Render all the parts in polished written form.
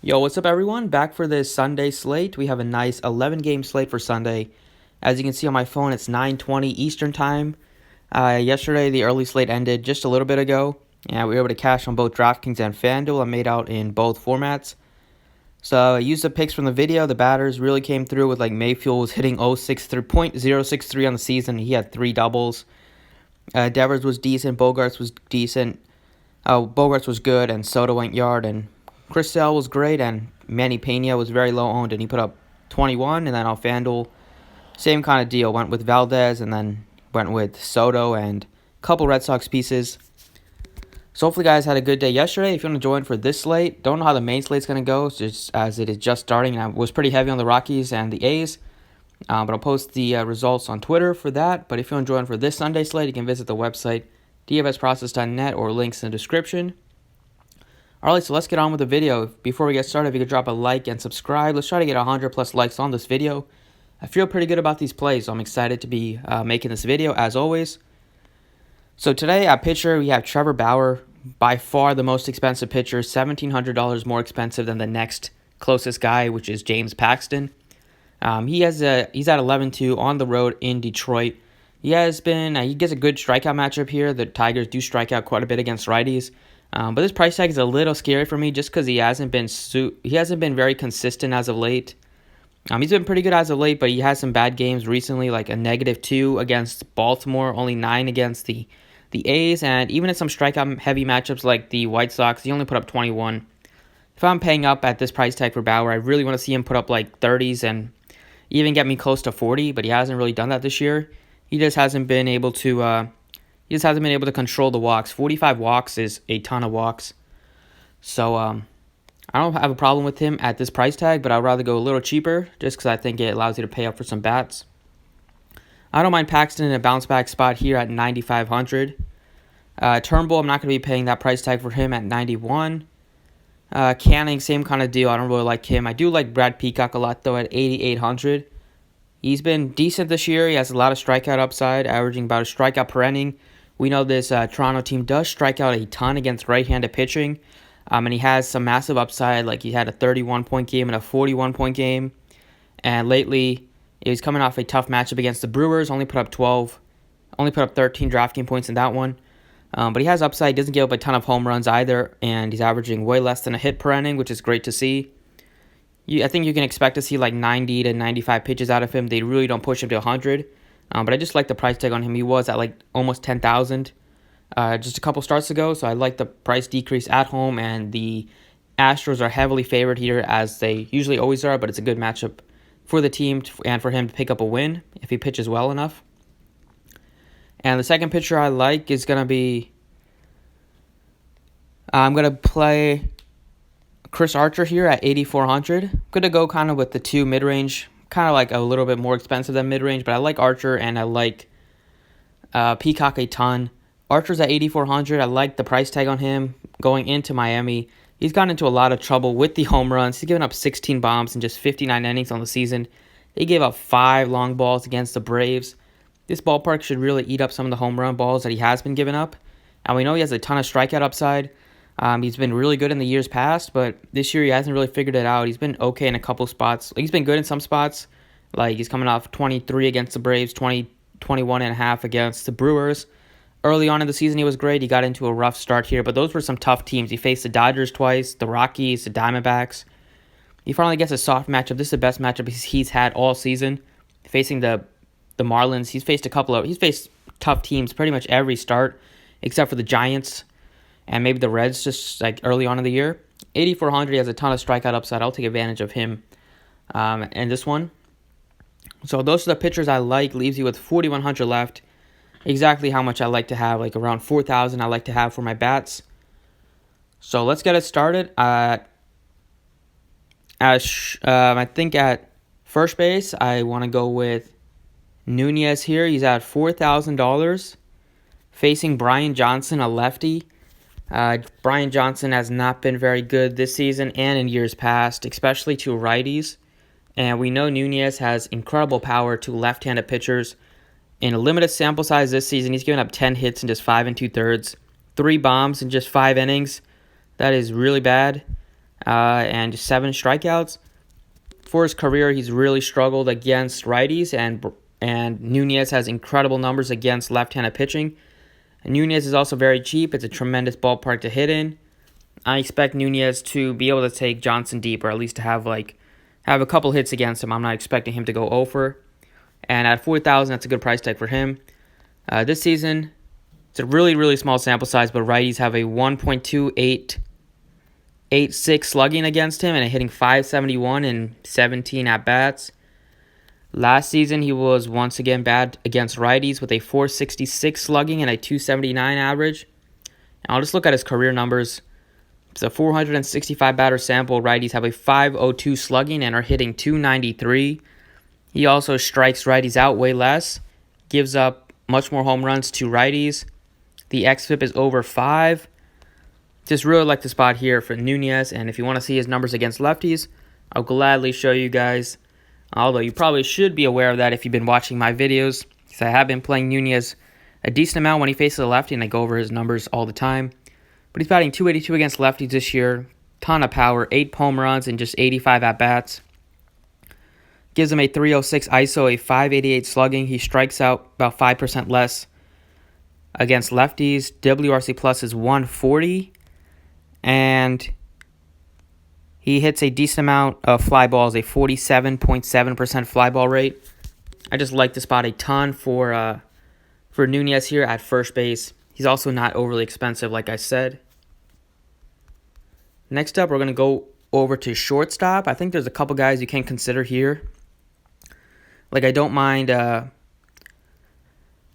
Yo, what's up, everyone? Back for this Sunday slate. We have a nice 11-game slate for Sunday. As you can see on my phone, it's 9:20 Eastern Time. Yesterday, the early slate ended just a little bit ago, and we were able to cash on both DraftKings and FanDuel. I made out in both formats. So I used the picks from the video. The batters really came through with Mayfield was hitting 0.063 on the season. He had 3 doubles. Devers was decent. Bogarts was decent. Bogarts was good, and Soto went yard, and Chris Sale was great, and Manny Pena was very low owned, and he put up 21. And then on FanDuel, same kind of deal. Went with Valdez, and then went with Soto and a couple Red Sox pieces. So hopefully, guys had a good day yesterday. If you want to join for this slate, don't know how the main slate's going to go, just as it is just starting. And I was pretty heavy on the Rockies and the A's, but I'll post the results on Twitter for that. But if you want to join for this Sunday slate, you can visit the website dfsprocess.net or links in the description. Alright, so let's get on with the video. Before we get started, if you could drop a like and subscribe. Let's try to get 100 plus likes on this video. I feel pretty good about these plays, so I'm excited to be making this video, as always. So today, at pitcher, we have Trevor Bauer, by far the most expensive pitcher, $1,700 more expensive than the next closest guy, which is James Paxton. He's at 11-2 on the road in Detroit. He gets a good strikeout matchup here. The Tigers do strike out quite a bit against righties. But this price tag is a little scary for me just because he hasn't been very consistent as of late. He's been pretty good as of late, but he has some bad games recently, like a -2 against Baltimore, only 9 against the A's, and even in some strikeout heavy matchups like the White Sox, he only put up 21. If I'm paying up at this price tag for Bauer, I really want to see him put up like 30s and even get me close to 40, but he hasn't really done that this year. He just hasn't been able to. He just hasn't been able to control the walks. 45 walks is a ton of walks. So I don't have a problem with him at this price tag, but I'd rather go a little cheaper just because I think it allows you to pay up for some bats. I don't mind Paxton in a bounce back spot here at 9,500. Turnbull, I'm not going to be paying that price tag for him at 91. Canning, same kind of deal. I don't really like him. I do like Brad Peacock a lot, though, at 8,800. He's been decent this year. He has a lot of strikeout upside, averaging about a strikeout per inning. We know this Toronto team does strike out a ton against right-handed pitching, and he has some massive upside. Like he had a 31-point game and a 41-point game, and lately he's coming off a tough matchup against the Brewers. Only put up 13 DraftKings points in that one. But he has upside. Doesn't give up a ton of home runs either, and he's averaging way less than a hit per inning, which is great to see. I think you can expect to see like 90 to 95 pitches out of him. They really don't push him to 100. But I just like the price tag on him. He was at like almost 10,000 just a couple starts ago. So I like the price decrease at home. And the Astros are heavily favored here, as they usually always are. But it's a good matchup for the team and for him to pick up a win if he pitches well enough. And the second pitcher I like is going to be... I'm going to play Chris Archer here at 8,400. I'm going to go kind of with the two mid-range, kind of like a little bit more expensive than mid-range, but I like Archer and I like Peacock a ton. Archer's at 8,400. I like the price tag on him going into Miami. He's gotten into a lot of trouble with the home runs. He's given up 16 bombs in just 59 innings on the season. They gave up 5 long balls against the Braves. This ballpark should really eat up some of the home run balls that he has been giving up. And we know he has a ton of strikeout upside. He's been really good in the years past, but this year he hasn't really figured it out. He's been okay in a couple spots. He's been good in some spots. Like he's coming off 23 against the Braves, 21.5 against the Brewers. Early on in the season he was great. He got into a rough start here, but those were some tough teams. He faced the Dodgers twice, the Rockies, the Diamondbacks. He finally gets a soft matchup. This is the best matchup he's had all season. Facing the Marlins, he's faced tough teams pretty much every start, except for the Giants and maybe the Reds just like early on in the year. 8,400, he has a ton of strikeout upside. I'll take advantage of him and this one. So those are the pitchers I like. Leaves you with 4,100 left. Exactly how much I like to have, like around 4,000 I like to have for my bats. So let's get it started. I think at first base, I want to go with Nunez here. He's at $4,000 facing Brian Johnson, a lefty. Brian Johnson has not been very good this season and in years past, especially to righties. And we know Nunez has incredible power to left-handed pitchers. In a limited sample size this season, he's given up 10 hits in just 5 2/3, 3 bombs in just 5 innings. That is really bad. and 7 strikeouts. For his career, he's really struggled against righties, and Nunez has incredible numbers against left-handed pitching. And Nunez is also very cheap. It's a tremendous ballpark to hit in. I expect Nunez to be able to take Johnson deep, or at least to have a couple hits against him. I'm not expecting him to go over. And at 4,000, that's a good price tag for him. This season, it's a really, really small sample size, but righties have a 1.2886 slugging against him and a hitting .571 in 17 at-bats. Last season, he was once again bad against righties with a .466 slugging and a .279 average. And I'll just look at his career numbers. It's a 465 batter sample. Righties have a .502 slugging and are hitting .293. He also strikes righties out way less, gives up much more home runs to righties. The xFIP is over 5. Just really like the spot here for Nunez, and if you want to see his numbers against lefties, I'll gladly show you guys. Although you probably should be aware of that if you've been watching my videos, because I have been playing Nunez a decent amount when he faces a lefty, and I go over his numbers all the time. But he's batting .282 against lefties this year. Ton of power, 8 home runs, and just 85 at-bats. Gives him a .306 ISO, a .588 slugging. He strikes out about 5% less against lefties. WRC plus is 140. And he hits a decent amount of fly balls, a 47.7% fly ball rate. I just like the spot a ton for Nunez here at first base. He's also not overly expensive, like I said. Next up, we're going to go over to shortstop. I think there's a couple guys you can consider here. Like, I don't mind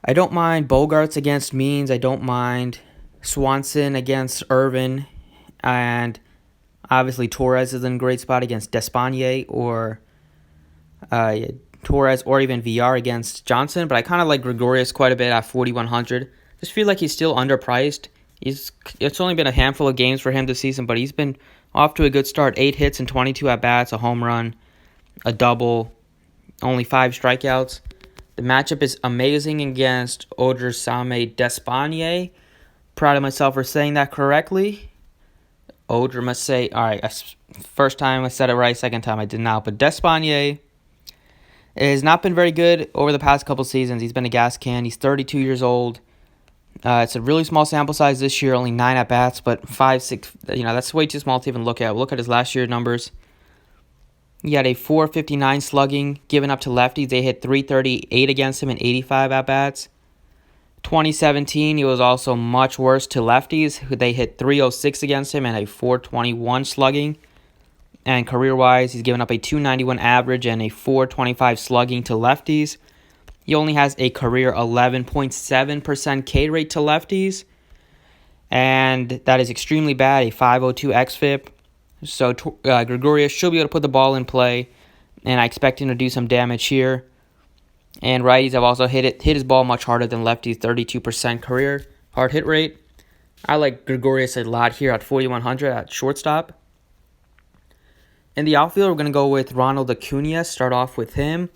Bogarts against Means. I don't mind Swanson against Irvin. And obviously Torres is in a great spot against Despaigne, or Torres, or even VR against Johnson. But I kind of like Gregorius quite a bit at 4,100. Just feel like he's still underpriced. It's only been a handful of games for him this season, but he's been off to a good start. 8 hits and 22 at-bats, a home run, a double, only 5 strikeouts. The matchup is amazing against Odrsame Despaigne. Proud of myself for saying that correctly. Odrsame, all right, first time I said it right, second time I did not. But Despaigne has not been very good over the past couple seasons. He's been a gas can. He's 32 years old. It's a really small sample size this year, only 9 at-bats, but 5, 6, that's way too small to even look at. Look at his last year numbers. He had a .459 slugging given up to lefties. They hit .338 against him in 85 at-bats. 2017, he was also much worse to lefties. They hit .306 against him and a .421 slugging. And career-wise, he's given up a .291 average and a .425 slugging to lefties. He only has a career 11.7% K rate to lefties. And that is extremely bad, a .502 xFIP. So Gregorius should be able to put the ball in play, and I expect him to do some damage here. And righties have also hit his ball much harder than lefties, 32% career hard hit rate. I like Gregorius a lot here at 4,100 at shortstop. In the outfield, we're going to go with Ronald Acuna, start off with him.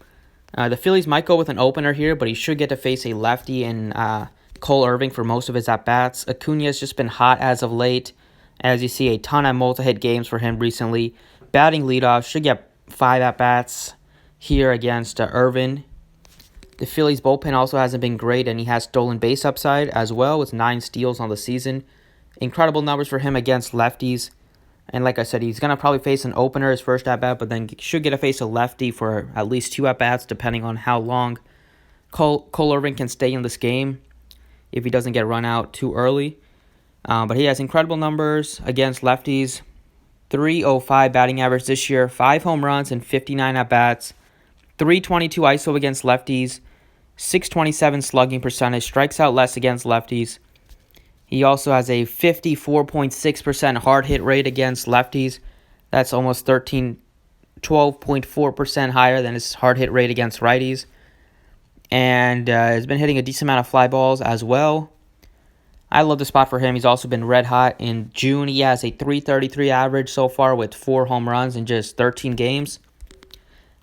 The Phillies might go with an opener here, but he should get to face a lefty in Cole Irvin for most of his at-bats. Acuna has just been hot as of late. As you see, a ton of multi-hit games for him recently. Batting leadoff, should get 5 at-bats here against Irvin. The Phillies bullpen also hasn't been great, and he has stolen base upside as well with 9 steals on the season. Incredible numbers for him against lefties. And like I said, he's going to probably face an opener his first at-bat, but then should get to face a lefty for at least 2 at-bats, depending on how long Cole Irvin can stay in this game if he doesn't get run out too early. But he has incredible numbers against lefties. .305 batting average this year, 5 home runs and 59 at-bats. .322 ISO against lefties, .627 slugging percentage, strikes out less against lefties. He also has a 54.6% hard hit rate against lefties. That's almost 12.4% higher than his hard hit rate against righties. And has been hitting a decent amount of fly balls as well. I love the spot for him. He's also been red hot. In June, he has a .333 average so far with 4 home runs in just 13 games.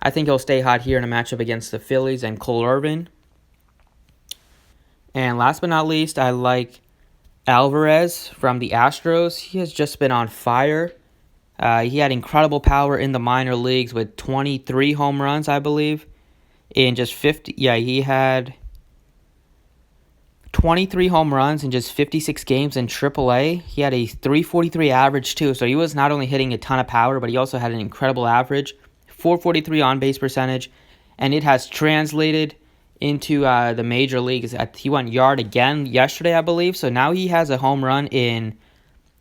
I think he'll stay hot here in a matchup against the Phillies and Cole Irvin. And last but not least, I like Alvarez from the Astros. He has just been on fire. He had incredible power in the minor leagues with 23 home runs, I believe, in just 50. Yeah, he had 23 home runs in just 56 games in AAA. He had a 343 average too, so he was not only hitting a ton of power, but he also had an incredible average, 443 on-base percentage, and it has translated into the major leagues. He went yard again yesterday, I believe, so now he has a home run in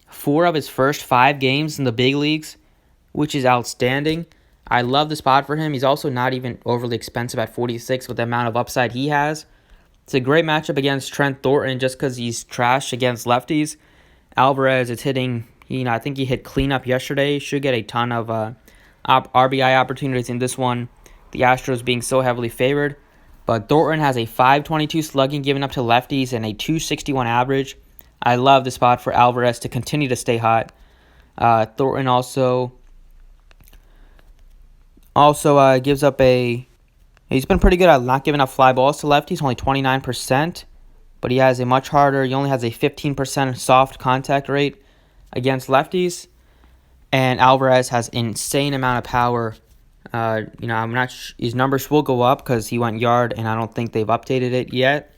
4 of his first 5 games in the big leagues, which is outstanding. I love the spot for him. He's also not even overly expensive at 46 with the amount of upside he has. It's a great matchup against Trent Thornton just because he's trash against lefties. Alvarez is hitting, I think he hit cleanup yesterday. Should get a ton of RBI opportunities in this one. The Astros being so heavily favored. But Thornton has a 522 slugging given up to lefties and a 261 average. I love the spot for Alvarez to continue to stay hot. Thornton also gives up he's been pretty good at not giving up fly balls to lefties, only 29%, but he has a much harder, he only has a 15% soft contact rate against lefties, and Alvarez has insane amount of power. His numbers will go up because he went yard, and I don't think they've updated it yet,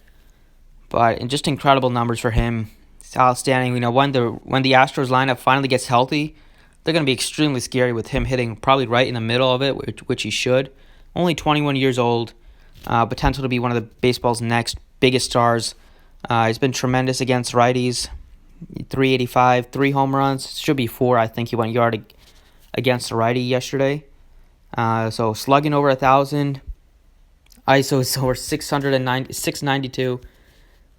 but just incredible numbers for him. It's outstanding. When the Astros lineup finally gets healthy, they're going to be extremely scary with him hitting probably right in the middle of it, which he should. Only 21 years old, potential to be one of the baseball's next biggest stars. He's been tremendous against righties, 385, 3 home runs. Should be 4, I think he went yard against a righty yesterday. So slugging over 1,000, ISO is over 692.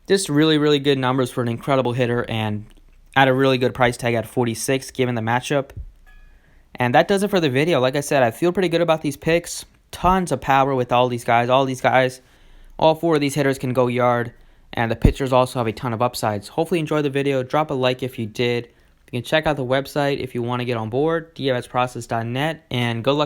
Just really, really good numbers for an incredible hitter and at a really good price tag at 46 given the matchup. And that does it for the video. Like I said, I feel pretty good about these picks. Tons of power with all these guys. All 4 of these hitters can go yard. And the pitchers also have a ton of upsides. Hopefully you enjoyed the video. Drop a like if you did. You can check out the website if you want to get on board, dfsprocess.net. And good luck to